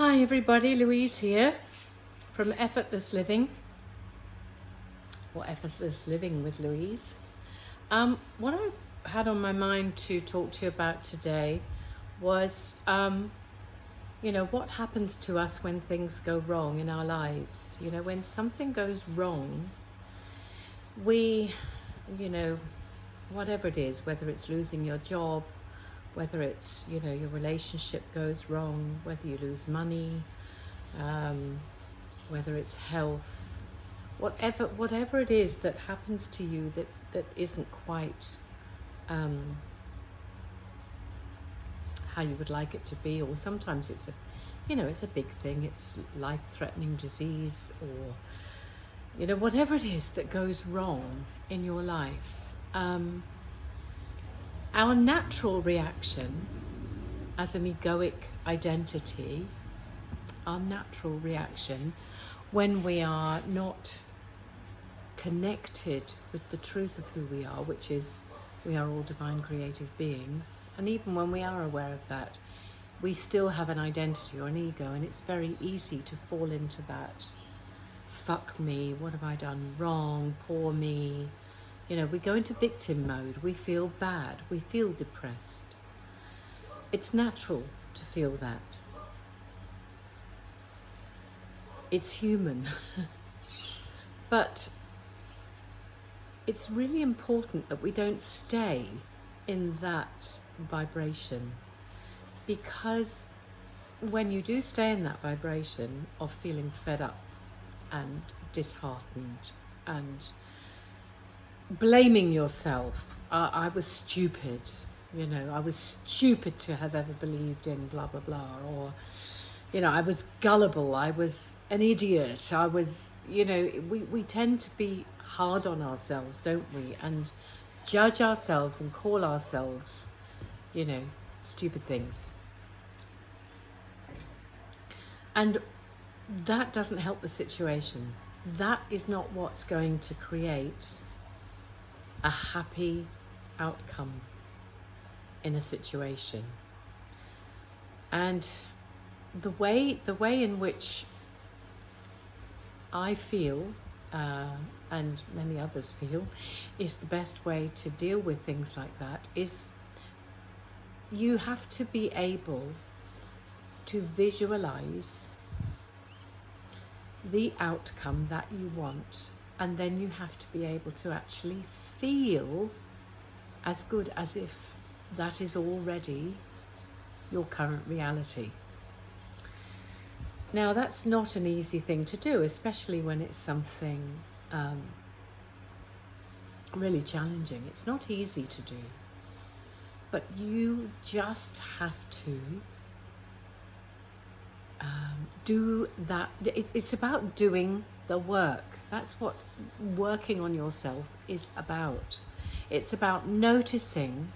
Hi everybody, Louise here from Effortless Living, or Effortless Living with Louise. What I had on my mind to talk to you about today was, what happens to us when things go wrong in our lives. When something goes wrong, we, whatever it is, whether it's losing your job, whether it's, your relationship goes wrong, whether you lose money, whether it's health, whatever it is that happens to you that isn't quite how you would like it to be, or sometimes it's a big thing, it's life-threatening disease, or whatever it is that goes wrong in your life. Our natural reaction as an egoic identity, our natural reaction when we are not connected with the truth of who we are, which is we are all divine creative beings, and even when we are aware of that, we still have an identity or an ego, and it's very easy to fall into that. Fuck me, what have I done wrong, poor me. We go into victim mode, we feel bad, we feel depressed. It's natural to feel that. It's human. But it's really important that we don't stay in that vibration, because when you do stay in that vibration of feeling fed up and disheartened and blaming yourself, I was stupid, I was stupid to have ever believed in blah blah blah, or I was gullible, I was an idiot, I was, we tend to be hard on ourselves, don't we, and judge ourselves and call ourselves stupid things, and that doesn't help the situation. That is not what's going to create a happy outcome in a situation. And the way in which I feel, and many others feel, is the best way to deal with things like that is you have to be able to visualize the outcome that you want, and then you have to be able to actually feel as good as if that is already your current reality. Now, that's not an easy thing to do, especially when it's something really challenging. It's not easy to do, but you just have to do that. It's about doing the work. That's what working on yourself is about. It's about noticing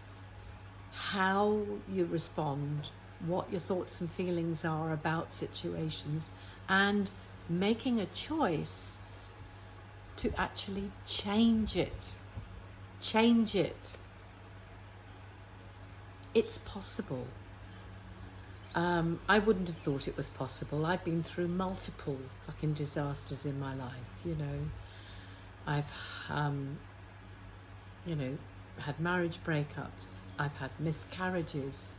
how you respond, what your thoughts and feelings are about situations, and making a choice to actually change it. Change it. It's possible. I wouldn't have thought it was possible. I've been through multiple fucking disasters in my life, I've, had marriage breakups, I've had miscarriages,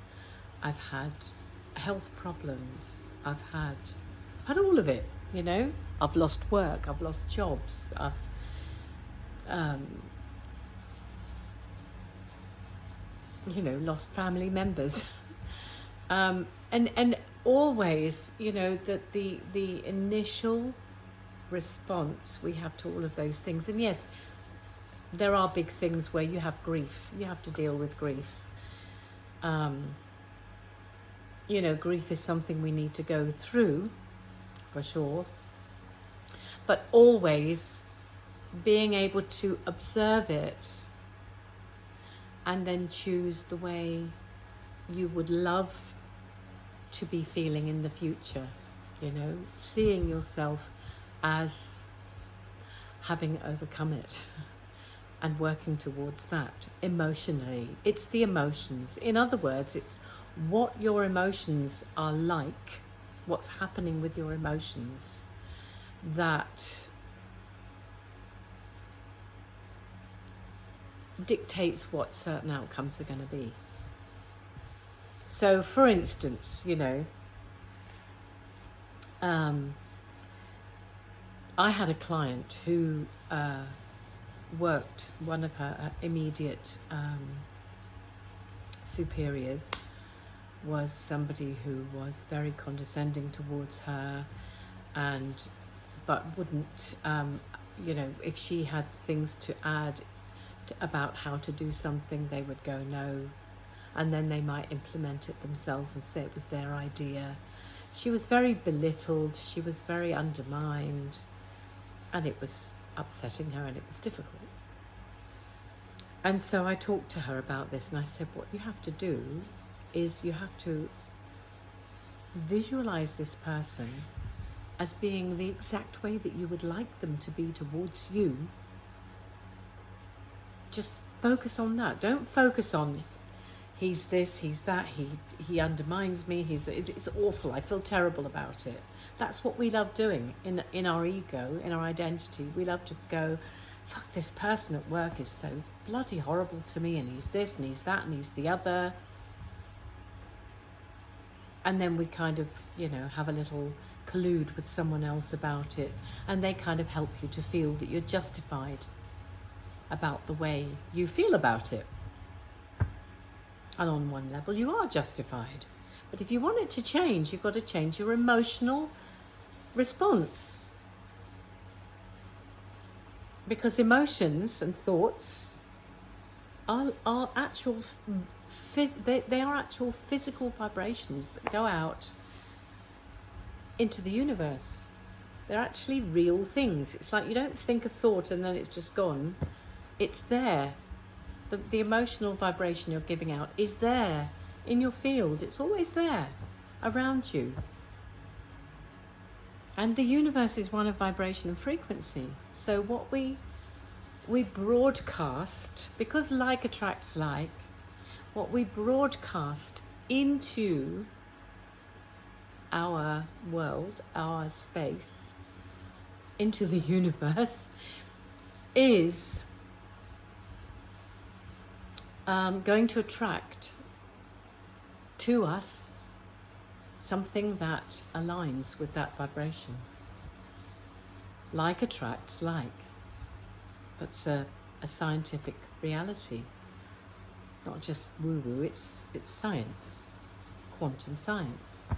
I've had health problems, I've had all of it, I've lost work, I've lost jobs, I've, lost family members. And always, that the initial response we have to all of those things, and yes, there are big things where you have grief, you have to deal with grief. Grief is something we need to go through, for sure, but always being able to observe it and then choose the way you would love to be feeling in the future, seeing yourself as having overcome it and working towards that emotionally. It's the emotions. In other words, it's what your emotions are like what's happening with your emotions that dictates what certain outcomes are going to be. So, for instance, you know, I had a client who worked, one of her immediate superiors was somebody who was very condescending towards her, but wouldn't, you know, if she had things to add about how to do something, they would go no, and then they might implement it themselves and say it was their idea. She was very belittled, she was very undermined, and it was upsetting her and it was difficult. And so I talked to her about this, and I said, what you have to do is you have to visualize this person as being the exact way that you would like them to be towards you. Just focus on that. Don't focus on he's this, he's that, he undermines me, it's awful, I feel terrible about it. That's what we love doing in our ego, in our identity. We love to go, fuck, this person at work is so bloody horrible to me, and he's this and he's that and he's the other. And then we kind of, you know, have a little collude with someone else about it, and they kind of help you to feel that you're justified about the way you feel about it. And on one level you are justified, but if you want it to change, you've got to change your emotional response, because emotions and thoughts are actual they are actual physical vibrations that go out into the universe. They're actually real things. It's like you don't think a thought and then it's just gone. It's there. The emotional vibration you're giving out is there in your field. It's always there around you. And the universe is one of vibration and frequency. So what we broadcast, because like attracts like, what we broadcast into our world, our space, into the universe, is going to attract to us something that aligns with that vibration. Like attracts like. That's a scientific reality. Not just woo-woo, it's science, quantum science.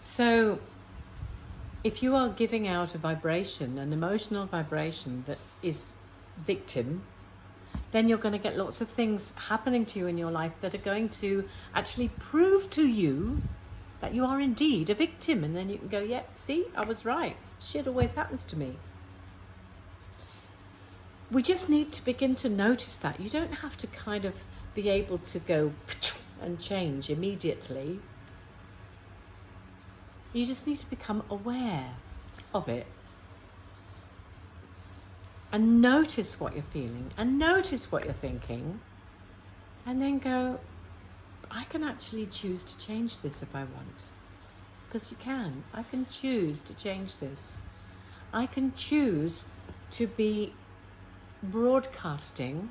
So if you are giving out a vibration, an emotional vibration that is victim, then you're going to get lots of things happening to you in your life that are going to actually prove to you that you are indeed a victim. And then you can go, yeah, see, I was right. Shit always happens to me. We just need to begin to notice that. You don't have to kind of be able to go and change immediately. You just need to become aware of it. And notice what you're feeling and notice what you're thinking, and then go, I can actually choose to change this if I want. Because you can. I can choose to change this. I can choose to be broadcasting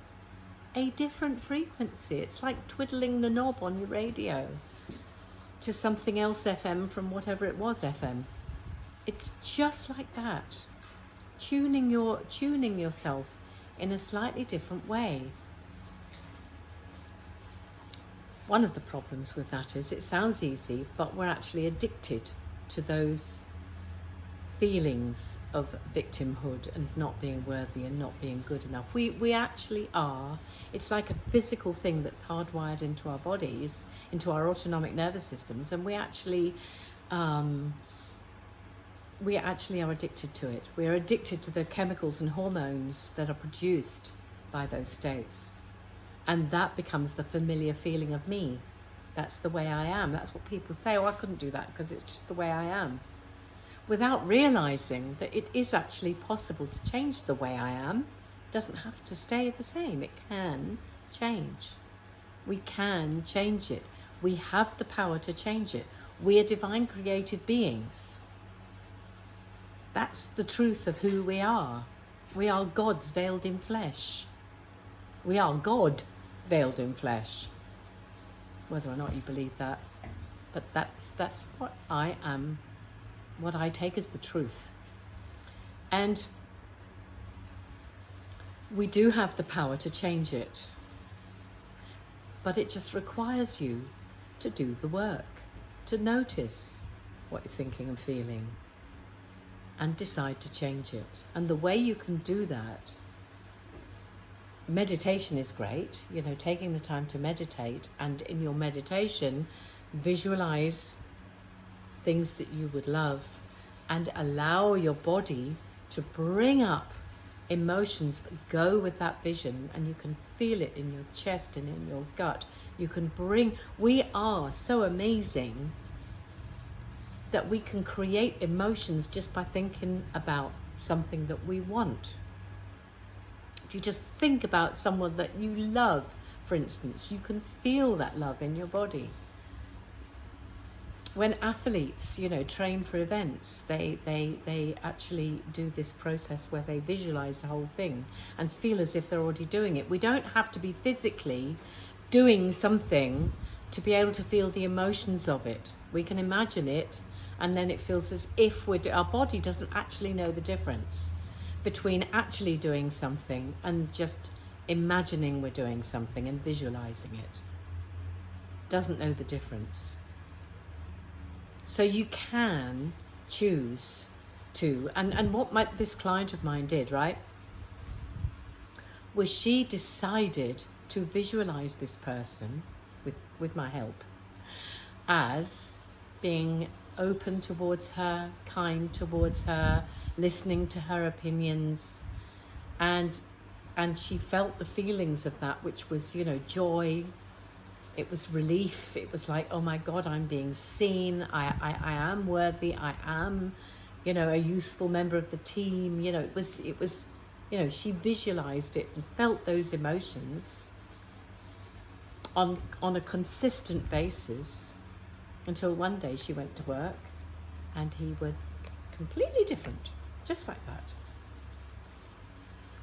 a different frequency. It's like twiddling the knob on your radio to something else FM from whatever it was FM. It's just like that. Tuning yourself in a slightly different way. One of the problems with that is it sounds easy, but we're actually addicted to those feelings of victimhood and not being worthy and not being good enough. We actually are. It's like a physical thing that's hardwired into our bodies, into our autonomic nervous systems, and we actually are addicted to it. We are addicted to the chemicals and hormones that are produced by those states. And that becomes the familiar feeling of me. That's the way I am. That's what people say, oh, I couldn't do that because it's just the way I am. Without realizing that it is actually possible to change the way I am. It doesn't have to stay the same. It can change. We can change it. We have the power to change it. We are divine creative beings. That's the truth of who we are. We are gods veiled in flesh. We are God veiled in flesh. Whether or not you believe that. But that's what I am, what I take as the truth. And we do have the power to change it. But it just requires you to do the work, to notice what you're thinking and feeling, and decide to change it. And the way you can do that, meditation is great, you know, taking the time to meditate, and in your meditation, visualize things that you would love and allow your body to bring up emotions that go with that vision, and you can feel it in your chest and in your gut. You can we are so amazing that we can create emotions just by thinking about something that we want. If you just think about someone that you love, for instance, you can feel that love in your body. When athletes, you know, train for events, they actually do this process where they visualize the whole thing and feel as if they're already doing it. We don't have to be physically doing something to be able to feel the emotions of it. We can imagine it, and then it feels as if our body doesn't actually know the difference between actually doing something and just imagining we're doing something and visualizing it. Doesn't know the difference. So you can choose to, and what this client of mine did, right, was she decided to visualize this person, with my help, as being open towards her, kind towards her, listening to her opinions, and she felt the feelings of that, which was, you know, joy. It was relief. It was like, oh my God, I'm being seen. I am worthy. I am, you know, a useful member of the team. You know, it was, you know, she visualized it and felt those emotions on a consistent basis until one day she went to work and he was completely different, just like that.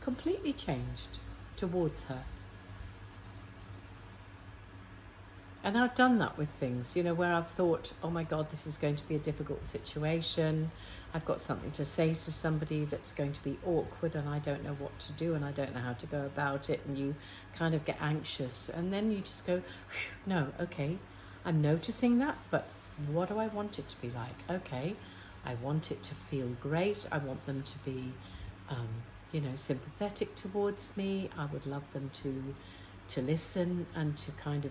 Completely changed towards her. And I've done that with things, you know, where I've thought, oh my God, this is going to be a difficult situation. I've got something to say to somebody that's going to be awkward and I don't know what to do and I don't know how to go about it. And you kind of get anxious, and then you just go, no, okay, I'm noticing that, but what do I want it to be like? Okay, I want it to feel great. I want them to be, you know, sympathetic towards me. I would love them to listen and to kind of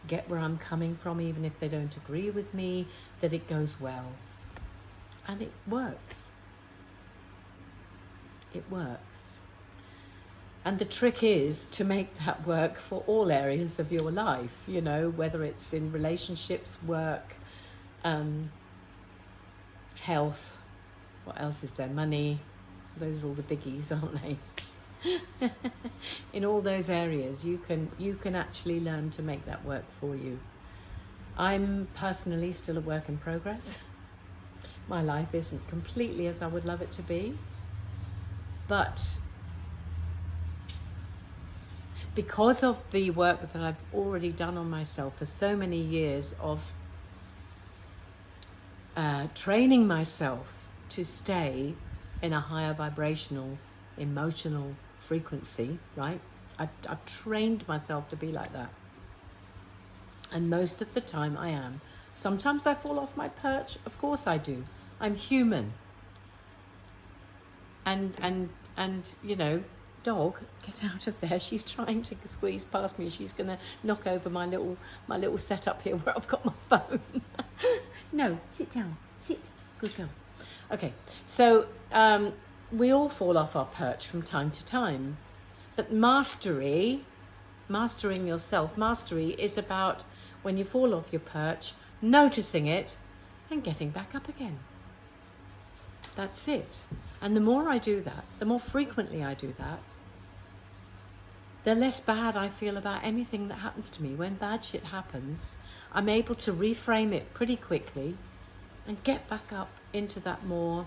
get where I'm coming from, even if they don't agree with me, that it goes well. And it works. It works. And the trick is to make that work for all areas of your life, you know, whether it's in relationships, work, health, what else is there? Money. Those are all the biggies, aren't they? In all those areas, you can actually learn to make that work for you. I'm personally still a work in progress. My life isn't completely as I would love it to be, but because of the work that I've already done on myself for so many years of training myself to stay in a higher vibrational, emotional frequency, right? I've trained myself to be like that. And most of the time I am. Sometimes I fall off my perch, of course I do. I'm human. And you know, dog, get out of there. She's trying to squeeze past me. She's gonna knock over my little setup here where I've got my phone. No, sit down. Sit. Good girl. Okay, so we all fall off our perch from time to time, but mastering yourself, mastery is about when you fall off your perch, noticing it and getting back up again. That's it. And the more I do that, the more frequently I do that, the less bad I feel about anything that happens to me. When bad shit happens, I'm able to reframe it pretty quickly and get back up into that more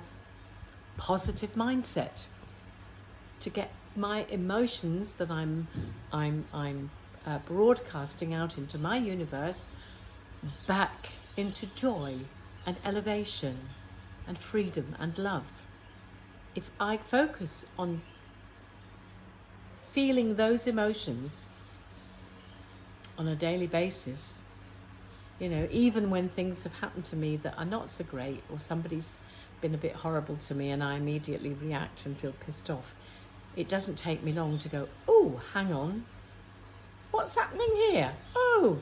positive mindset, to get my emotions that I'm broadcasting out into my universe back into joy and elevation and freedom and love. If I focus on feeling those emotions on a daily basis, you know, even when things have happened to me that are not so great, or somebody's been a bit horrible to me and I immediately react and feel pissed off, it doesn't take me long to go, oh, hang on, what's happening here? Oh,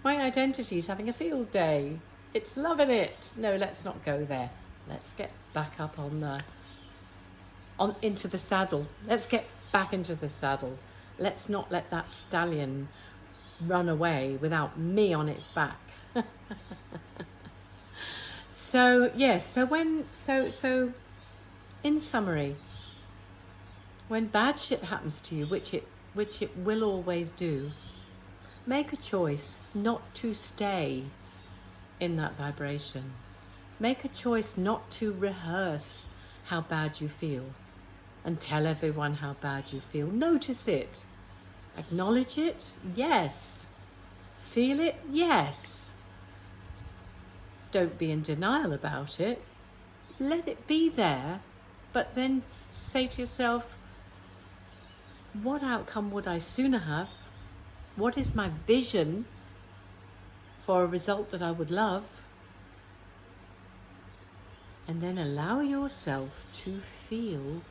my identity's having a field day. It's loving it. No, let's not go there. Let's get back up into the saddle. Let's get back into the saddle. Let's not let that stallion run away without me on its back. So yes, so in summary, when bad shit happens to you, which it will always do, make a choice not to stay in that vibration. Make a choice not to rehearse how bad you feel and tell everyone how bad you feel. Notice it. Acknowledge it, yes. Feel it, yes. Don't be in denial about it. Let it be there, but then say to yourself, what outcome would I sooner have? What is my vision for a result that I would love? And then allow yourself to feel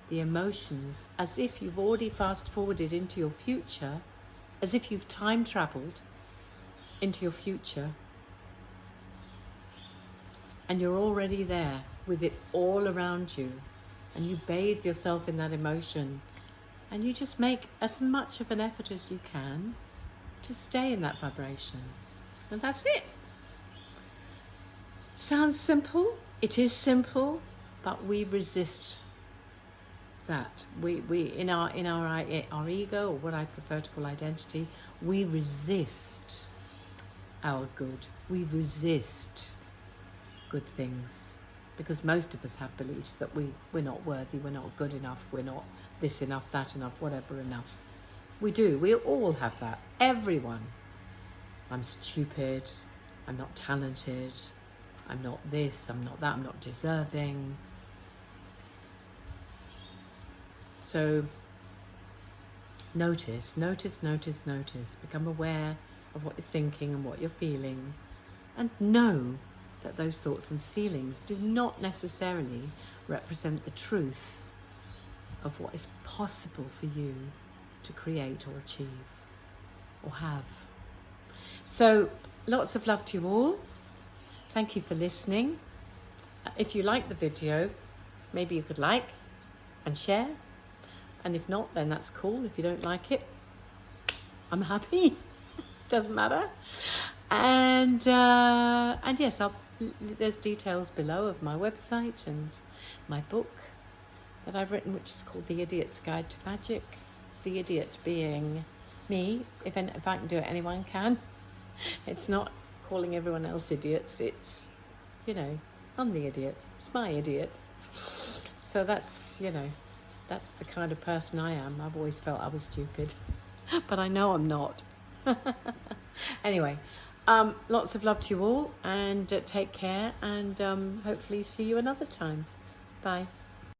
the emotions as if you've already fast forwarded into your future, as if you've time traveled into your future, and you're already there with it all around you, and you bathe yourself in that emotion, and you just make as much of an effort as you can to stay in that vibration. And that's it. Sounds simple. It is simple, but we resist that. We in our ego, or what I prefer to call identity, we resist our good. We resist good things because most of us have beliefs that we're not worthy, we're not good enough, we're not this enough, that enough, whatever enough. We do. We all have that. Everyone. I'm stupid. I'm not talented. I'm not this. I'm not that. I'm not deserving. So notice. Become aware of what you're thinking and what you're feeling, and know that those thoughts and feelings do not necessarily represent the truth of what is possible for you to create or achieve or have. So lots of love to you all. Thank you for listening. If you like the video, maybe you could like and share. And if not, then that's cool. If you don't like it, I'm happy. Doesn't matter. And yes, there's details below of my website and my book that I've written, which is called The Idiot's Guide to Magic. The idiot being me. If I can do it, anyone can. It's not calling everyone else idiots. It's, you know, I'm the idiot. It's my idiot. So that's, you know, that's the kind of person I am. I've always felt I was stupid, but I know I'm not. Anyway, lots of love to you all, and take care, and hopefully see you another time. Bye.